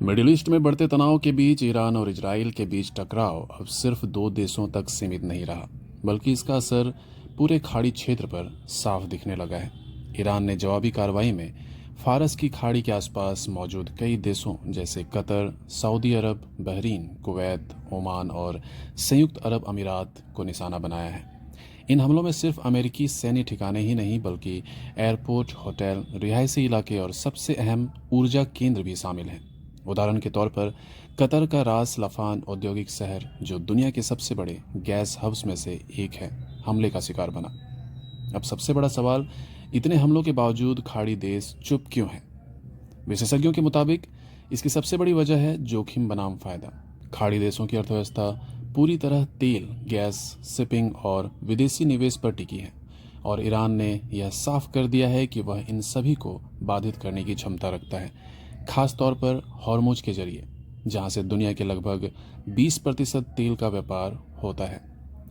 Middle east में बढ़ते तनाव के बीच ईरान और इजराइल के बीच टकराव अब सिर्फ दो देशों तक सीमित नहीं रहा, बल्कि इसका असर पूरे खाड़ी क्षेत्र पर साफ दिखने लगा है। ईरान ने जवाबी कार्रवाई में फारस की खाड़ी के आसपास मौजूद कई देशों जैसे कतर, सऊदी अरब, बहरीन, कुवैत, ओमान और संयुक्त अरब अमीरात को निशाना बनाया है। इन हमलों में सिर्फ अमेरिकी सैन्य ठिकाने ही नहीं बल्कि एयरपोर्ट, होटल, रिहायशी इलाके और सबसे अहम ऊर्जा केंद्र भी शामिल हैं। उदाहरण के तौर पर कतर का रास लफान औद्योगिक शहर, जो दुनिया के सबसे बड़े गैस हब्स में से एक है, हमले का शिकार बना। अब सबसे बड़ा सवाल, इतने हमलों के बावजूद खाड़ी देश चुप क्यों हैं? विशेषज्ञों के मुताबिक इसकी सबसे बड़ी वजह है जोखिम बनाम फायदा। खाड़ी देशों की अर्थव्यवस्था पूरी तरह तेल, गैस, शिपिंग और विदेशी निवेश पर टिकी है, और ईरान ने यह साफ कर दिया है कि वह इन सभी को बाधित करने की क्षमता रखता है, खास तौर पर हॉर्मुज के जरिए, जहां से दुनिया के लगभग 20% तेल का व्यापार होता है।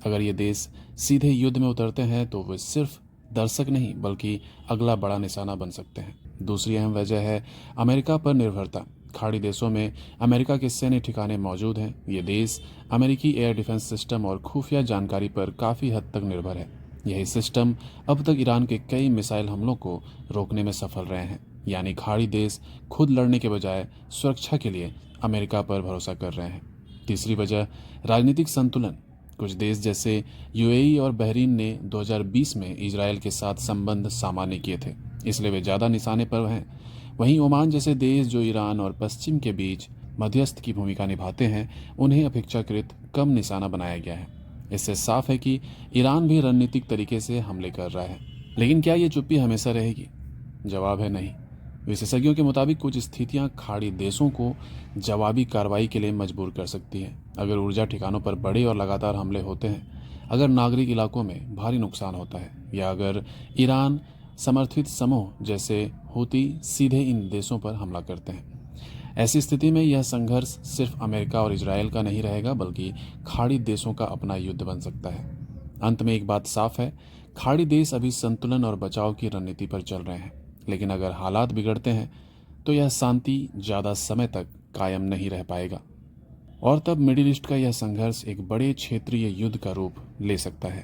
अगर ये देश सीधे युद्ध में उतरते हैं तो वे सिर्फ दर्शक नहीं बल्कि अगला बड़ा निशाना बन सकते हैं। दूसरी अहम वजह है अमेरिका पर निर्भरता। खाड़ी देशों में अमेरिका के सैन्य ठिकाने मौजूद हैं। ये देश अमेरिकी एयर डिफेंस सिस्टम और खुफिया जानकारी पर काफ़ी हद तक निर्भर है। यही सिस्टम अब तक ईरान के कई मिसाइल हमलों को रोकने में सफल रहे हैं। यानी खाड़ी देश खुद लड़ने के बजाय सुरक्षा के लिए अमेरिका पर भरोसा कर रहे हैं। तीसरी वजह राजनीतिक संतुलन। कुछ देश जैसे यूएई और बहरीन ने 2020 में इजरायल के साथ संबंध सामान्य किए थे, इसलिए वे ज़्यादा निशाने पर हैं। वहीं ओमान जैसे देश जो ईरान और पश्चिम के बीच मध्यस्थ की भूमिका निभाते हैं, उन्हें अपेक्षाकृत कम निशाना बनाया गया है। इससे साफ है कि ईरान भी रणनीतिक तरीके से हमले कर रहा है। लेकिन क्या ये चुप्पी हमेशा रहेगी? जवाब है नहीं। विशेषज्ञों के मुताबिक कुछ स्थितियां खाड़ी देशों को जवाबी कार्रवाई के लिए मजबूर कर सकती हैं। अगर ऊर्जा ठिकानों पर बड़े और लगातार हमले होते हैं, अगर नागरिक इलाकों में भारी नुकसान होता है, या अगर ईरान समर्थित समूह जैसे हूती सीधे इन देशों पर हमला करते हैं। ऐसी स्थिति में यह संघर्ष सिर्फ अमेरिका और इजरायल का नहीं रहेगा बल्कि खाड़ी देशों का अपना युद्ध बन सकता है। अंत में एक बात साफ है, खाड़ी देश अभी संतुलन और बचाव की रणनीति पर चल रहे हैं, लेकिन अगर हालात बिगड़ते हैं तो यह शांति ज़्यादा समय तक कायम नहीं रह पाएगा, और तब मिडिल ईस्ट का यह संघर्ष एक बड़े क्षेत्रीय युद्ध का रूप ले सकता है।